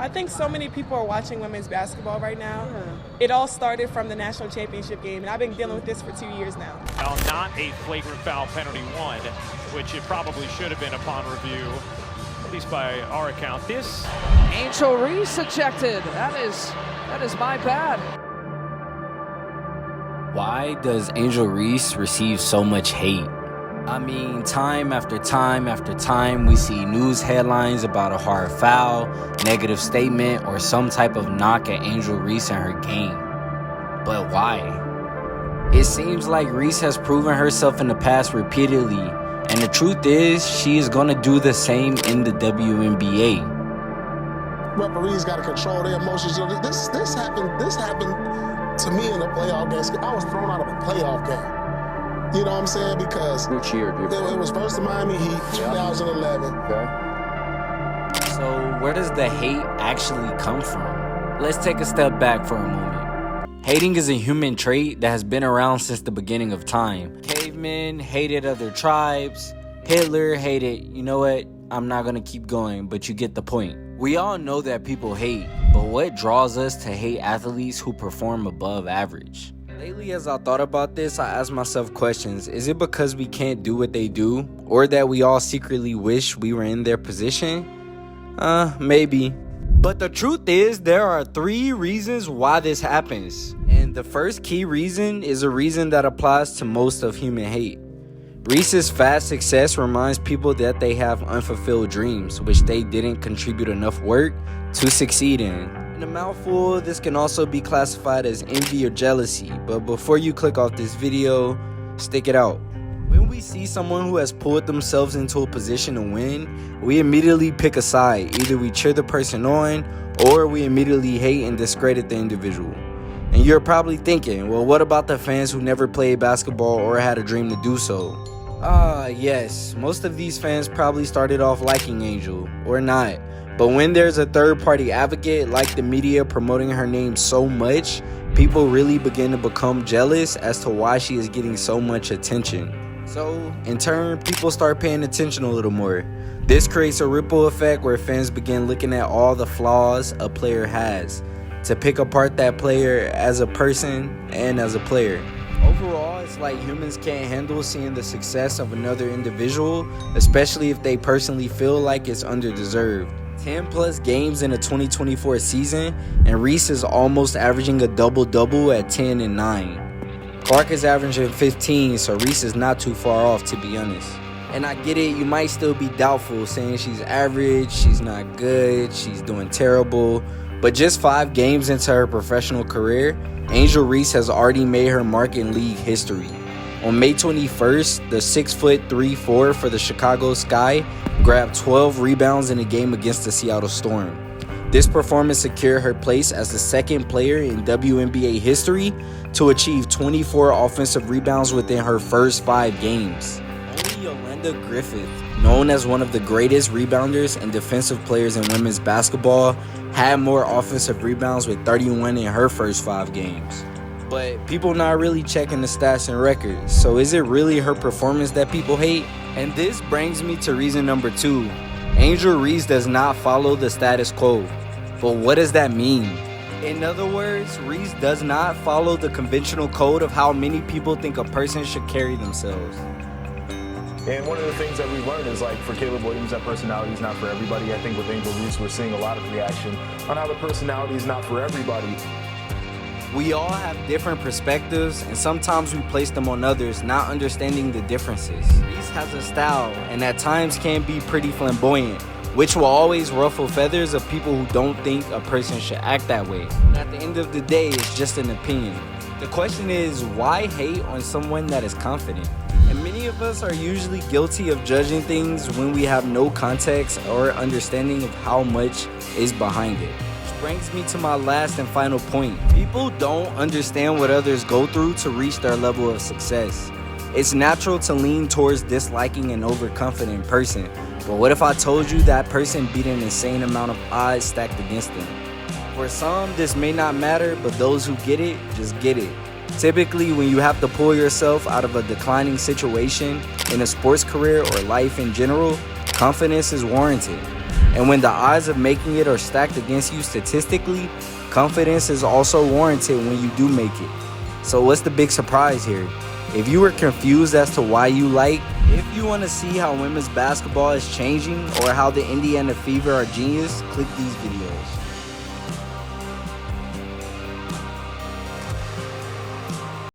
I think so many people are watching women's basketball right now. It all started from the national championship game, and I've been dealing with this for 2 years now. Now, not a flagrant foul penalty one, which it probably should have been upon review, at least by our account. This Angel Reese ejected. That is my bad. Why does Angel Reese receive so much hate? I mean, time after time after time, we see news headlines about a hard foul, negative statement, or some type of knock at Angel Reese and her game. But why? It seems like Reese has proven herself in the past repeatedly, and the truth is, she is going to do the same in the WNBA. Referees got to control their emotions. This happened to me in a playoff game. I was thrown out of a playoff game. You know what I'm saying? Because which year, dude? It was versus Miami Heat, 2011. Okay. So where does the hate actually come from? Let's take a step back for a moment. Hating is a human trait that has been around since the beginning of time. Cavemen hated other tribes. Hitler hated, you know what? I'm not gonna keep going, but you get the point. We all know that people hate, but what draws us to hate athletes who perform above average? Lately, as I thought about this, I asked myself questions. Is it because we can't do what they do? Or that we all secretly wish we were in their position? Maybe. But the truth is, there are 3 reasons why this happens. And the first key reason is a reason that applies to most of human hate. Reese's fast success reminds people that they have unfulfilled dreams, which they didn't contribute enough work to succeed in. In a mouthful, this can also be classified as envy or jealousy, but before you click off this video, stick it out. When we see someone who has pulled themselves into a position to win, we immediately pick a side. Either we cheer the person on, or we immediately hate and discredit the individual. And you're probably thinking, well, what about the fans who never played basketball or had a dream to do so? Yes, most of these fans probably started off liking Angel, or not. But when there's a third-party advocate like the media promoting her name so much, people really begin to become jealous as to why she is getting so much attention. So, in turn, people start paying attention a little more. This creates a ripple effect where fans begin looking at all the flaws a player has, to pick apart that player as a person and as a player. Overall, it's like humans can't handle seeing the success of another individual, especially if they personally feel like it's underdeserved. 10 plus games in the 2024 season, and Reese is almost averaging a double-double at 10 and 9. Clark is averaging 15, so Reese is not too far off, to be honest. And I get it, you might still be doubtful, saying she's average, she's not good, she's doing terrible. But just 5 games into her professional career, Angel Reese has already made her mark in league history. On May 21st, the 6'3" for the Chicago Sky grabbed 12 rebounds in a game against the Seattle Storm. This performance secured her place as the second player in WNBA history to achieve 24 offensive rebounds within her first 5 games. Only Yolanda Griffith, known as one of the greatest rebounders and defensive players in women's basketball, had more offensive rebounds with 31 in her first 5 games. But people not really checking the stats and records, so is it really her performance that people hate? And this brings me to reason number 2. Angel Reese does not follow the status quo. But what does that mean? In other words, Reese does not follow the conventional code of how many people think a person should carry themselves. And one of the things that we learned is, like, for Caleb Williams, that personality is not for everybody. I think with Angel Reese, we're seeing a lot of reaction on how the personality is not for everybody. We all have different perspectives, and sometimes we place them on others, not understanding the differences. Reese has a style, and at times can be pretty flamboyant, which will always ruffle feathers of people who don't think a person should act that way. And at the end of the day, it's just an opinion. The question is, why hate on someone that is confident? And many of us are usually guilty of judging things when we have no context or understanding of how much is behind it. Which brings me to my last and final point. People don't understand what others go through to reach their level of success. It's natural to lean towards disliking an overconfident person, but what if I told you that person beat an insane amount of odds stacked against them? For some, this may not matter, but those who get it, just get it. Typically, when you have to pull yourself out of a declining situation in a sports career or life in general, confidence is warranted. And when the odds of making it are stacked against you statistically, confidence is also warranted when you do make it. So what's the big surprise here? If you were confused as to why you like, if you want to see how women's basketball is changing or how the Indiana Fever are genius, click these videos.